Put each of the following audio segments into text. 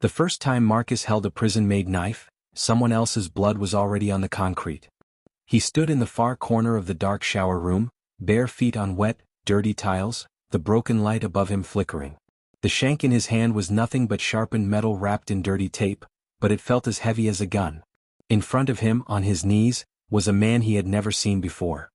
The first time Marcus held a prison-made knife, someone else's blood was already on the concrete. He stood in the far corner of the dark shower room, bare feet on wet, dirty tiles, the broken light above him flickering. The shank in his hand was nothing but sharpened metal wrapped in dirty tape, but it felt as heavy as a gun. In front of him, on his knees, was a man he had never seen before.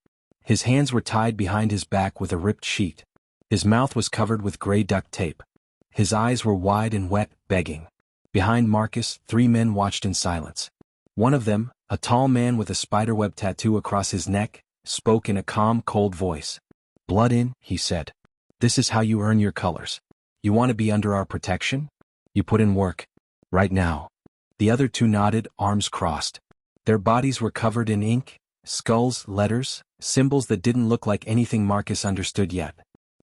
His hands were tied behind his back with a ripped sheet. His mouth was covered with gray duct tape. His eyes were wide and wet, begging. Behind Marcus, 3 men watched in silence. One of them, a tall man with a spiderweb tattoo across his neck, spoke in a calm, cold voice. "Blood in," he said. "This is how you earn your colors. You want to be under our protection? You put in work. Right now." The other 2 nodded, arms crossed. Their bodies were covered in ink, skulls, letters, symbols that didn't look like anything Marcus understood yet.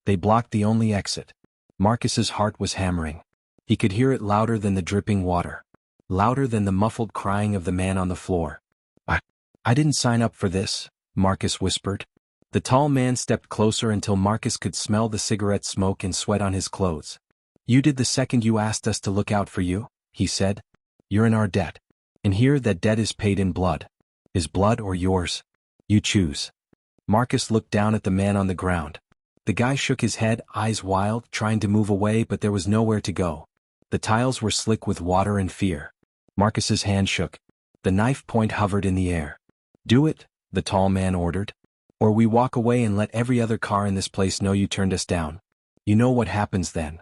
They blocked the only exit. Marcus's heart was hammering. He could hear it louder than the dripping water. Louder than the muffled crying of the man on the floor. I didn't sign up for this," Marcus whispered. The tall man stepped closer until Marcus could smell the cigarette smoke and sweat on his clothes. "You did the second you asked us to look out for you," he said. "You're in our debt. And here that debt is paid in blood. His blood or yours? You choose." Marcus looked down at the man on the ground. The guy shook his head, eyes wild, trying to move away, but there was nowhere to go. The tiles were slick with water and fear. Marcus's hand shook. The knife point hovered in the air. "Do it," the tall man ordered. "Or we walk away and let every other car in this place know you turned us down. You know what happens then."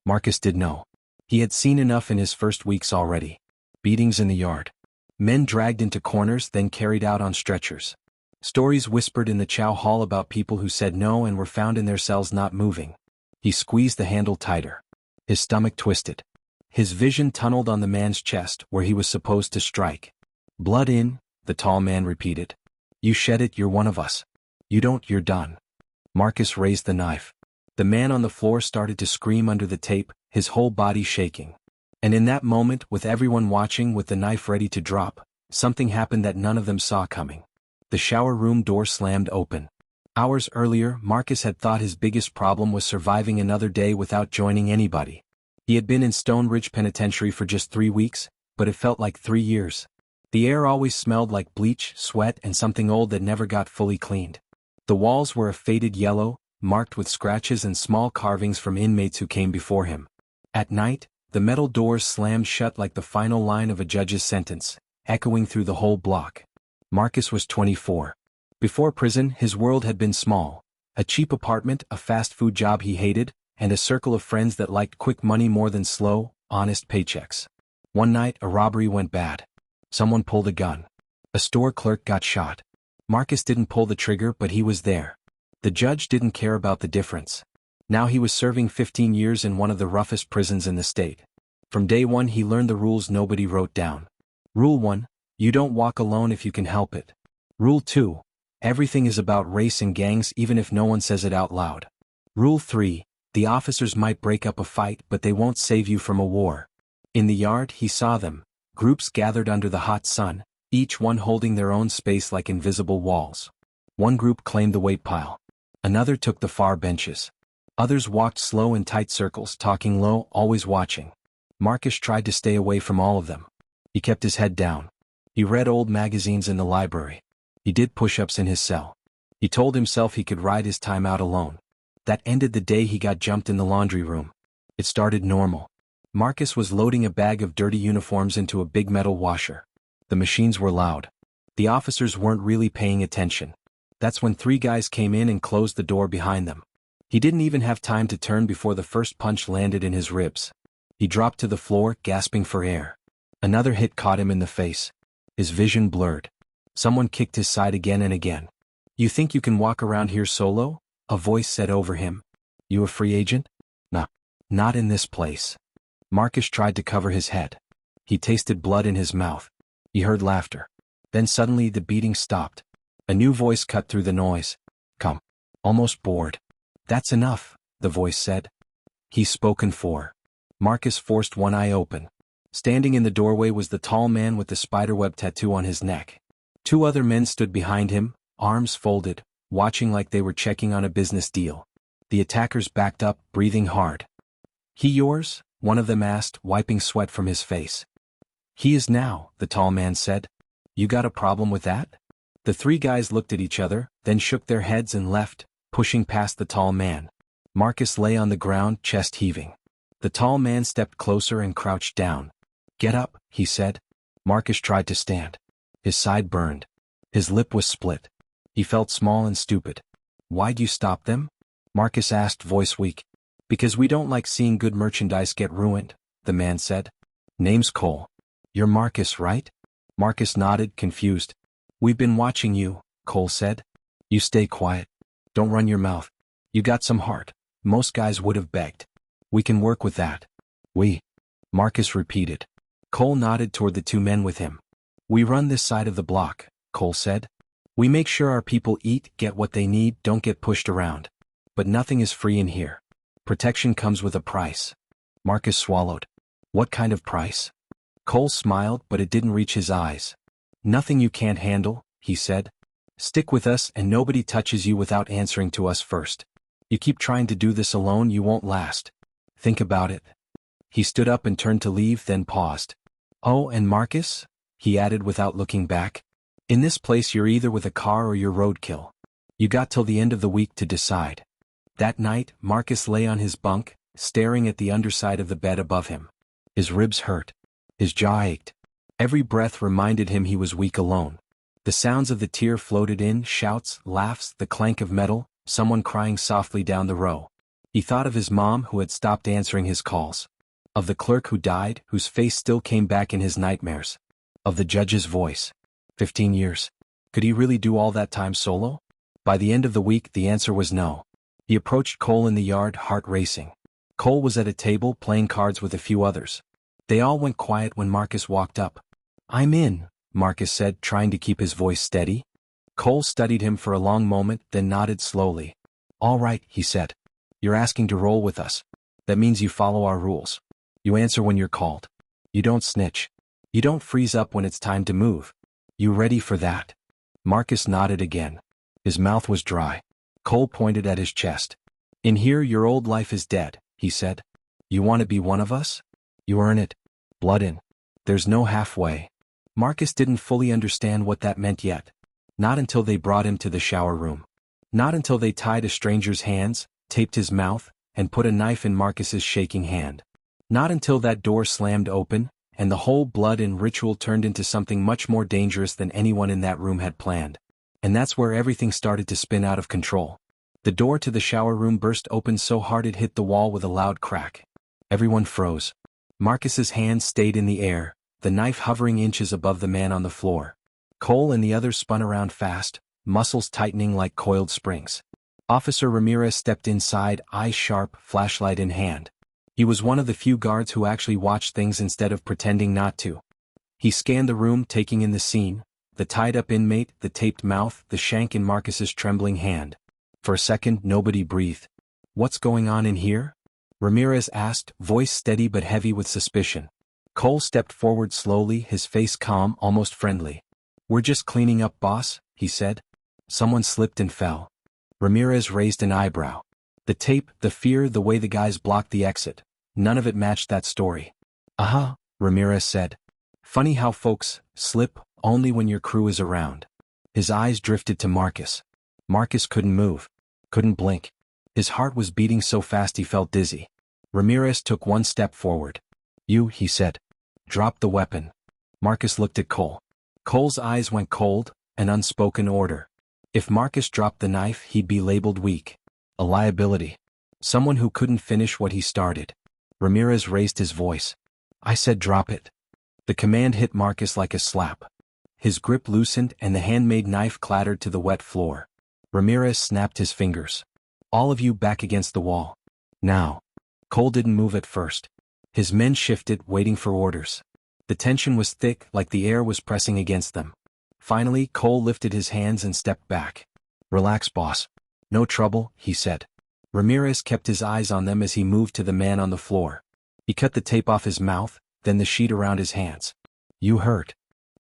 Marcus did know. He had seen enough in his first weeks already. Beatings in the yard. Men dragged into corners, then carried out on stretchers. Stories whispered in the chow hall about people who said no and were found in their cells not moving. He squeezed the handle tighter. His stomach twisted. His vision tunneled on the man's chest, where he was supposed to strike. "Blood in," the tall man repeated. "You shed it, you're one of us. You don't, you're done." Marcus raised the knife. The man on the floor started to scream under the tape, his whole body shaking. And in that moment, with everyone watching with the knife ready to drop, something happened that none of them saw coming. The shower room door slammed open. Hours earlier, Marcus had thought his biggest problem was surviving another day without joining anybody. He had been in Stone Ridge Penitentiary for just 3 weeks, but it felt like 3 years. The air always smelled like bleach, sweat, and something old that never got fully cleaned. The walls were a faded yellow, marked with scratches and small carvings from inmates who came before him. At night, the metal doors slammed shut like the final line of a judge's sentence, echoing through the whole block. Marcus was 24. Before prison, his world had been small. A cheap apartment, a fast food job he hated, and a circle of friends that liked quick money more than slow, honest paychecks. One night, a robbery went bad. Someone pulled a gun. A store clerk got shot. Marcus didn't pull the trigger, but he was there. The judge didn't care about the difference. Now he was serving 15 years in one of the roughest prisons in the state. From day one he learned the rules nobody wrote down. Rule 1, you don't walk alone if you can help it. Rule 2, everything is about race and gangs even if no one says it out loud. Rule 3, the officers might break up a fight but they won't save you from a war. In the yard he saw them, groups gathered under the hot sun, each one holding their own space like invisible walls. One group claimed the weight pile. Another took the far benches. Others walked slow in tight circles, talking low, always watching. Marcus tried to stay away from all of them. He kept his head down. He read old magazines in the library. He did push-ups in his cell. He told himself he could ride his time out alone. That ended the day he got jumped in the laundry room. It started normal. Marcus was loading a bag of dirty uniforms into a big metal washer. The machines were loud. The officers weren't really paying attention. That's when 3 guys came in and closed the door behind them. He didn't even have time to turn before the first punch landed in his ribs. He dropped to the floor, gasping for air. Another hit caught him in the face. His vision blurred. Someone kicked his side again and again. "You think you can walk around here solo?" a voice said over him. "You a free agent?" "No. Not in this place." Marcus tried to cover his head. He tasted blood in his mouth. He heard laughter. Then suddenly the beating stopped. A new voice cut through the noise. "Come." Almost bored. "That's enough," the voice said. He's spoken for. Marcus forced one eye open. Standing in the doorway was the tall man with the spiderweb tattoo on his neck. 2 other men stood behind him, arms folded, watching like they were checking on a business deal. The attackers backed up, breathing hard. "He yours?" one of them asked, wiping sweat from his face. He is now, the tall man said. You got a problem with that? The three guys looked at each other, then shook their heads and left, pushing past the tall man. Marcus lay on the ground, chest heaving. The tall man stepped closer and crouched down. Get up, he said. Marcus tried to stand. His side burned. His lip was split. He felt small and stupid. Why'd you stop them? Marcus asked, voice weak. Because we don't like seeing good merchandise get ruined, the man said. Name's Cole. You're Marcus, right? Marcus nodded, confused. We've been watching you, Cole said. You stay quiet. Don't run your mouth. You got some heart. Most guys would have begged. We can work with that. We. Marcus repeated. Cole nodded toward the two men with him. We run this side of the block, Cole said. We make sure our people eat, get what they need, don't get pushed around. But nothing is free in here. Protection comes with a price. Marcus swallowed. What kind of price? Cole smiled, but it didn't reach his eyes. Nothing you can't handle, he said. Stick with us and nobody touches you without answering to us first. You keep trying to do this alone, you won't last. Think about it. He stood up and turned to leave, then paused. Oh, and Marcus? He added without looking back. In this place you're either with a car or you're roadkill. You got till the end of the week to decide. That night, Marcus lay on his bunk, staring at the underside of the bed above him. His ribs hurt. His jaw ached. Every breath reminded him he was weak alone. The sounds of the tier floated in, shouts, laughs, the clank of metal, someone crying softly down the row. He thought of his mom who had stopped answering his calls. Of the clerk who died, whose face still came back in his nightmares. Of the judge's voice. 15 years. Could he really do all that time solo? By the end of the week, the answer was no. He approached Cole in the yard, heart racing. Cole was at a table playing cards with a few others. They all went quiet when Marcus walked up. I'm in, Marcus said, trying to keep his voice steady. Cole studied him for a long moment, then nodded slowly. All right, he said. You're asking to roll with us. That means you follow our rules. You answer when you're called. You don't snitch. You don't freeze up when it's time to move. You ready for that? Marcus nodded again. His mouth was dry. Cole pointed at his chest. In here your old life is dead, he said. You want to be one of us? You earn it. Blood in. There's no halfway. Marcus didn't fully understand what that meant yet. Not until they brought him to the shower room. Not until they tied a stranger's hands, taped his mouth, and put a knife in Marcus's shaking hand. Not until that door slammed open, and the whole blood and ritual turned into something much more dangerous than anyone in that room had planned. And that's where everything started to spin out of control. The door to the shower room burst open so hard it hit the wall with a loud crack. Everyone froze. Marcus's hands stayed in the air, the knife hovering inches above the man on the floor. Cole and the others spun around fast, muscles tightening like coiled springs. Officer Ramirez stepped inside, eyes sharp, flashlight in hand. He was one of the few guards who actually watched things instead of pretending not to. He scanned the room, taking in the scene, the tied-up inmate, the taped mouth, the shank in Marcus's trembling hand. For a second, nobody breathed. What's going on in here? Ramirez asked, voice steady but heavy with suspicion. Cole stepped forward slowly, his face calm, almost friendly. We're just cleaning up, boss, he said. Someone slipped and fell. Ramirez raised an eyebrow. The tape, the fear, the way the guys blocked the exit. None of it matched that story. Uh-huh, Ramirez said. Funny how folks slip only when your crew is around. His eyes drifted to Marcus. Marcus couldn't move. Couldn't blink. His heart was beating so fast he felt dizzy. Ramirez took one step forward. You, he said. Drop the weapon. Marcus looked at Cole. Cole's eyes went cold, an unspoken order. If Marcus dropped the knife, he'd be labeled weak. A liability. Someone who couldn't finish what he started. Ramirez raised his voice. I said drop it. The command hit Marcus like a slap. His grip loosened and the handmade knife clattered to the wet floor. Ramirez snapped his fingers. All of you back against the wall. Now. Cole didn't move at first. His men shifted, waiting for orders. The tension was thick, like the air was pressing against them. Finally, Cole lifted his hands and stepped back. Relax, boss. No trouble, he said. Ramirez kept his eyes on them as he moved to the man on the floor. He cut the tape off his mouth, then the sheet around his hands. You hurt?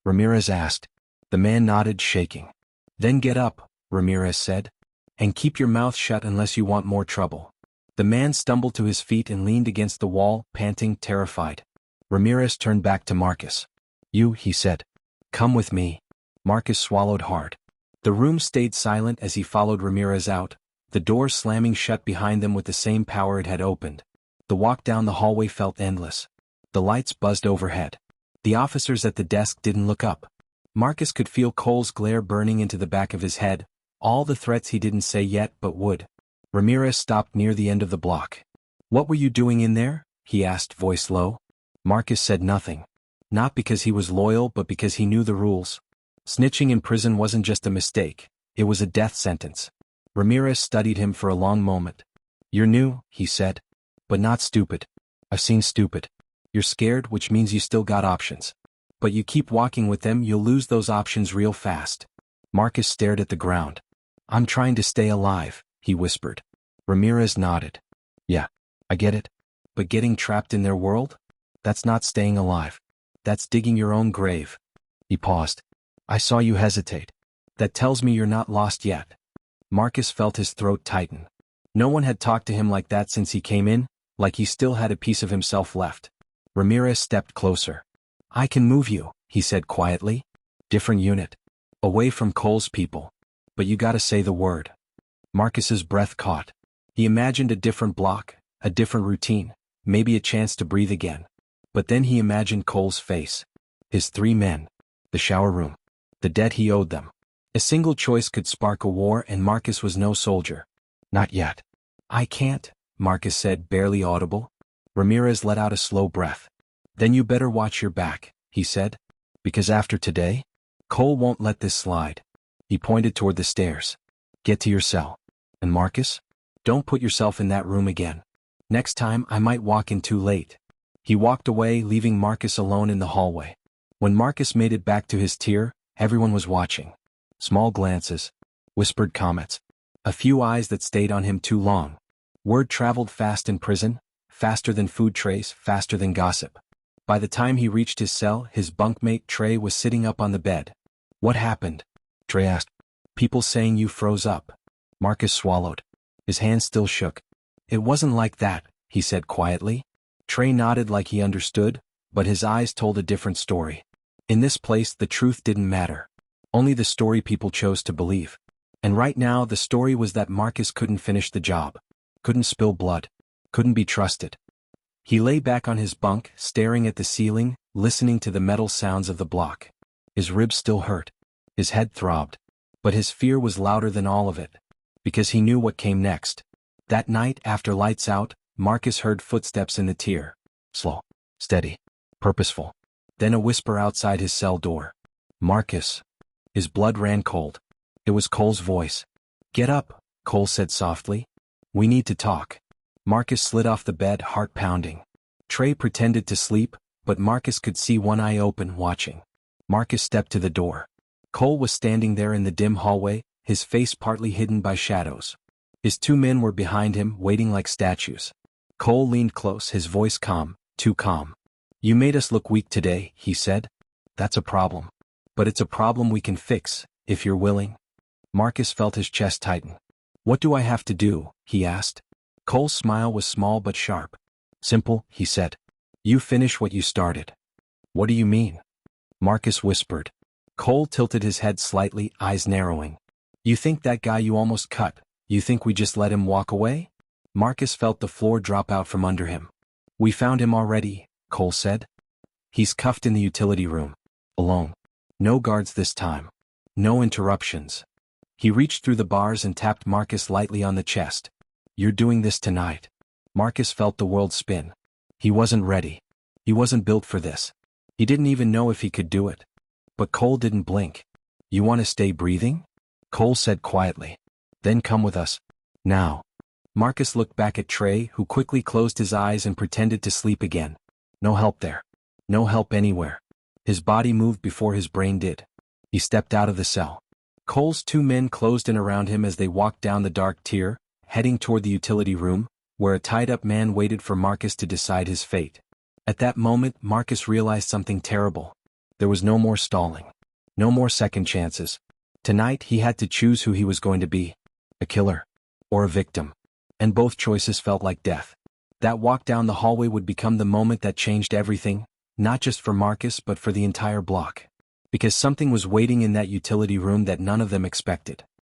Ramirez asked. The man nodded, shaking. Then get up, Ramirez said. And keep your mouth shut unless you want more trouble. The man stumbled to his feet and leaned against the wall, panting, terrified. Ramirez turned back to Marcus. "You," he said. "Come with me." Marcus swallowed hard. The room stayed silent as he followed Ramirez out, the door slamming shut behind them with the same power it had opened. The walk down the hallway felt endless. The lights buzzed overhead. The officers at the desk didn't look up. Marcus could feel Cole's glare burning into the back of his head, all the threats he didn't say yet but would. Ramirez stopped near the end of the block. "What were you doing in there?" he asked, voice low. Marcus said nothing. Not because he was loyal but because he knew the rules. Snitching in prison wasn't just a mistake, it was a death sentence. Ramirez studied him for a long moment. "You're new," he said. "But not stupid. I've seen stupid. You're scared, which means you still got options. But you keep walking with them, you'll lose those options real fast." Marcus stared at the ground. "I'm trying to stay alive," he whispered. Ramirez nodded. "Yeah, I get it. But getting trapped in their world? That's not staying alive. That's digging your own grave." He paused. "I saw you hesitate. That tells me you're not lost yet." Marcus felt his throat tighten. No one had talked to him like that since he came in, like he still had a piece of himself left. Ramirez stepped closer. "I can move you," he said quietly. "Different unit. Away from Cole's people. But you gotta say the word." Marcus's breath caught. He imagined a different block, a different routine, maybe a chance to breathe again. But then he imagined Cole's face. His 3 men. The shower room. The debt he owed them. A single choice could spark a war, and Marcus was no soldier. "Not yet." "I can't," Marcus said, barely audible. Ramirez let out a slow breath. "Then you better watch your back," he said. "Because after today, Cole won't let this slide." He pointed toward the stairs. "Get to your cell. And Marcus, don't put yourself in that room again. Next time I might walk in too late." He walked away, leaving Marcus alone in the hallway. When Marcus made it back to his tier, everyone was watching. Small glances. Whispered comments. A few eyes that stayed on him too long. Word traveled fast in prison, faster than food trays, faster than gossip. By the time he reached his cell, his bunkmate Trey was sitting up on the bed. "What happened?" Trey asked. "People saying you froze up." Marcus swallowed. His hand still shook. "It wasn't like that," he said quietly. Trey nodded like he understood, but his eyes told a different story. In this place, the truth didn't matter. Only the story people chose to believe. And right now, the story was that Marcus couldn't finish the job. Couldn't spill blood. Couldn't be trusted. He lay back on his bunk, staring at the ceiling, listening to the metal sounds of the block. His ribs still hurt. His head throbbed. But his fear was louder than all of it. Because he knew what came next. That night, after lights out, Marcus heard footsteps in the tier. Slow. Steady. Purposeful. Then a whisper outside his cell door. "Marcus." His blood ran cold. It was Cole's voice. "Get up," Cole said softly. "We need to talk." Marcus slid off the bed, heart pounding. Trey pretended to sleep, but Marcus could see one eye open, watching. Marcus stepped to the door. Cole was standing there in the dim hallway, his face partly hidden by shadows. His 2 men were behind him, waiting like statues. Cole leaned close, his voice calm, too calm. "You made us look weak today," he said. "That's a problem. But it's a problem we can fix, if you're willing." Marcus felt his chest tighten. "What do I have to do?" he asked. Cole's smile was small but sharp. "Simple," he said. "You finish what you started." "What do you mean?" Marcus whispered. Cole tilted his head slightly, eyes narrowing. "You think that guy you almost cut, you think we just let him walk away?" Marcus felt the floor drop out from under him. "We found him already," Cole said. "He's cuffed in the utility room. Alone. No guards this time. No interruptions." He reached through the bars and tapped Marcus lightly on the chest. "You're doing this tonight." Marcus felt the world spin. He wasn't ready. He wasn't built for this. He didn't even know if he could do it. But Cole didn't blink. "You want to stay breathing?" Cole said quietly. "Then come with us. Now." Marcus looked back at Trey, who quickly closed his eyes and pretended to sleep again. No help there. No help anywhere. His body moved before his brain did. He stepped out of the cell. Cole's 2 men closed in around him as they walked down the dark tier, heading toward the utility room, where a tied-up man waited for Marcus to decide his fate. At that moment, Marcus realized something terrible. There was no more stalling. No more second chances. Tonight he had to choose who he was going to be. A killer. Or a victim. And both choices felt like death. That walk down the hallway would become the moment that changed everything, not just for Marcus but for the entire block. Because something was waiting in that utility room that none of them expected.